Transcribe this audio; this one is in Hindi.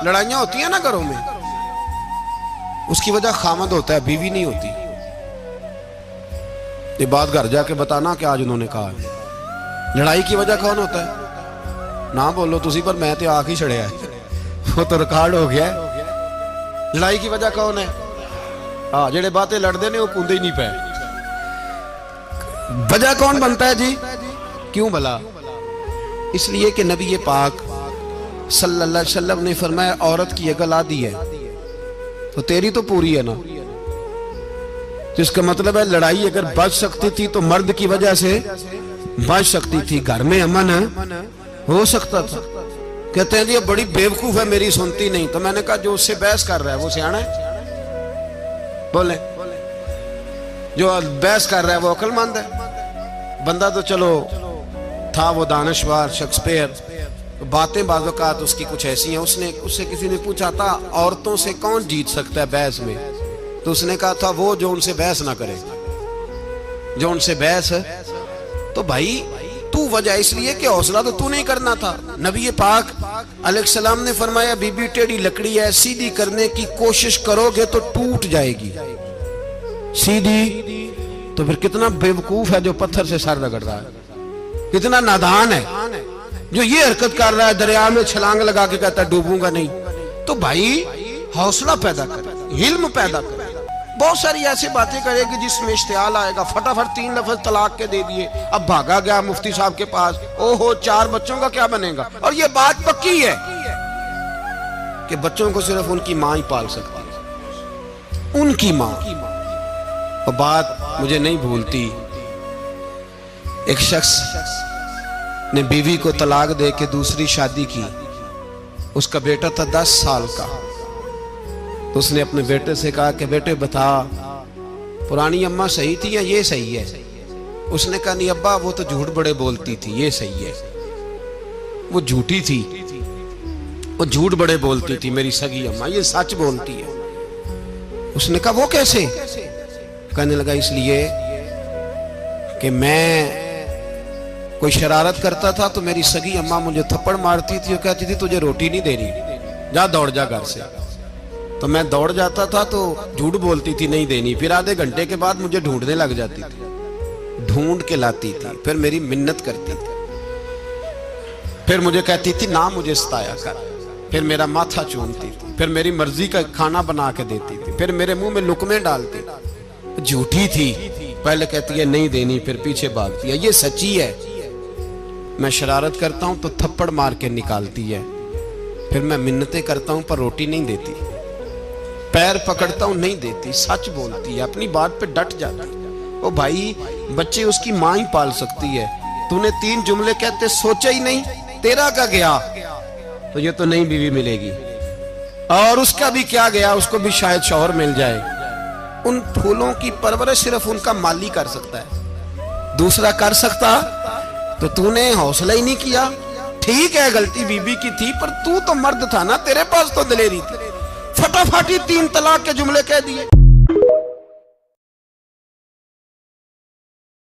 लड़ाइयां होती है ना घरों में, उसकी वजह खामद होता है, बीवी नहीं होती। ये बात घर जाके बताना कि आज उन्होंने कहा है। लड़ाई की वजह कौन होता है? ना बोलो तुसी, पर मैं तो आख ही छड़िया है, वो तो रिकॉर्ड हो गया है। लड़ाई की वजह कौन है? हाँ, जेड़े बातें लड़ते ने वो कूदे ही नहीं पे। वजह कौन बनता है जी? क्यों भला? इसलिए कि नबी पाक सल्लल्लाहु अलैहि वसल्लम ने फरमाया औरत की अकल आधी है तो तेरी तो पूरी है ना। जिसका मतलब है लड़ाई अगर बच सकती थी तो मर्द की वजह से बच सकती थी, घर में अमन हो सकता था। कहते हैं जी बड़ी बेवकूफ है मेरी, सुनती नहीं। तो मैंने कहा जो उससे बहस कर रहा है वो सियाना है? बोले जो बहस कर रहा है वो अक्लमंद है? बंदा तो चलो था वो दानश्वर शेक्सपियर, बातें बाज़-औक़ात उसकी कुछ ऐसी हैं। उससे किसी ने पूछा था औरतों से कौन जीत सकता है बहस में, तो उसने कहा था वो जो उनसे बहस ना करे, जो उनसे बहस। तो भाई तू वजह इसलिए कि हौसला तो तू नहीं करना था। नबी पाक अलैहिस्सलाम ने फरमाया बीबी टेढ़ी लकड़ी है, सीधी करने की कोशिश करोगे तो टूट जाएगी। सीधी तो फिर कितना बेवकूफ है जो पत्थर से सर रगड़ रहा है, कितना नादान है जो ये हरकत कर रहा है, दरिया में छलांग लगा के कहता है डूबूंगा नहीं। तो भाई हौसला पैदा कर, हिल्म पैदा कर। बहुत सारी ऐसी बातें करेगी जिसमें इश्तियाल आएगा, फटाफट 3 लफ्ज तलाक के दे दिए, अब भागा गया मुफ्ती साहब के पास, ओहो 4 बच्चों का क्या बनेगा। और ये बात पक्की है कि बच्चों को सिर्फ उनकी माँ ही पाल सकती है, उनकी माँ। और बात मुझे नहीं भूलती, एक शख्स ने बीवी को तलाक दे के दूसरी शादी की। उसका बेटा था 10 साल का। तो उसने अपने बेटे से कहा कि बेटे बता पुरानी अम्मा सही थी या ये सही है? उसने कहा नहीं अब्बा वो तो झूठ बड़े बोलती थी, ये सही है। वो झूठी थी, वो झूठ बड़े बोलती थी मेरी सगी अम्मा, ये सच बोलती है। उसने कहा वो कैसे? कहने लगा इसलिए कि मैं कोई शरारत करता था तो मेरी सगी अम्मा मुझे थप्पड़ मारती थी और कहती थी तुझे रोटी नहीं देनी, जा दौड़ जा घर से। तो मैं दौड़ जाता था तो झूठ बोलती थी नहीं देनी, फिर आधे घंटे के बाद मुझे ढूंढने लग जाती थी, ढूंढ के लाती थी, फिर मेरी मिन्नत करती थी, फिर मुझे कहती थी ना मुझे सताया कर, फिर मेरा माथा चूमती थी, फिर मेरी मर्जी का खाना बना के देती थी, फिर मेरे मुंह में लुकमे डालती। झूठी थी, पहले कहती है नहीं देनी, फिर पीछे भागती है। ये सच्ची है, मैं शरारत करता हूं तो थप्पड़ मार के निकालती है, फिर मैं मिन्नतें करता हूं पर रोटी नहीं देती, पैर पकड़ता हूं नहीं देती, सच बोलती है, अपनी बात पे डट जाती है। ओ भाई बच्चे उसकी माँ ही पाल सकती है। तूने 3 जुमले कहते सोचा ही नहीं, तेरा क्या गया? तो ये तो नई बीवी मिलेगी, और उसका भी क्या गया, उसको भी शायद शौहर मिल जाए। उन फूलों की परवरिश सिर्फ उनका माली कर सकता है, दूसरा कर सकता? तो तूने हौसला ही नहीं किया। ठीक है गलती बीबी की थी, पर तू तो मर्द था ना, तेरे पास तो दिलेरी थी। फटाफट ही 3 तलाक के जुमले कह दिए।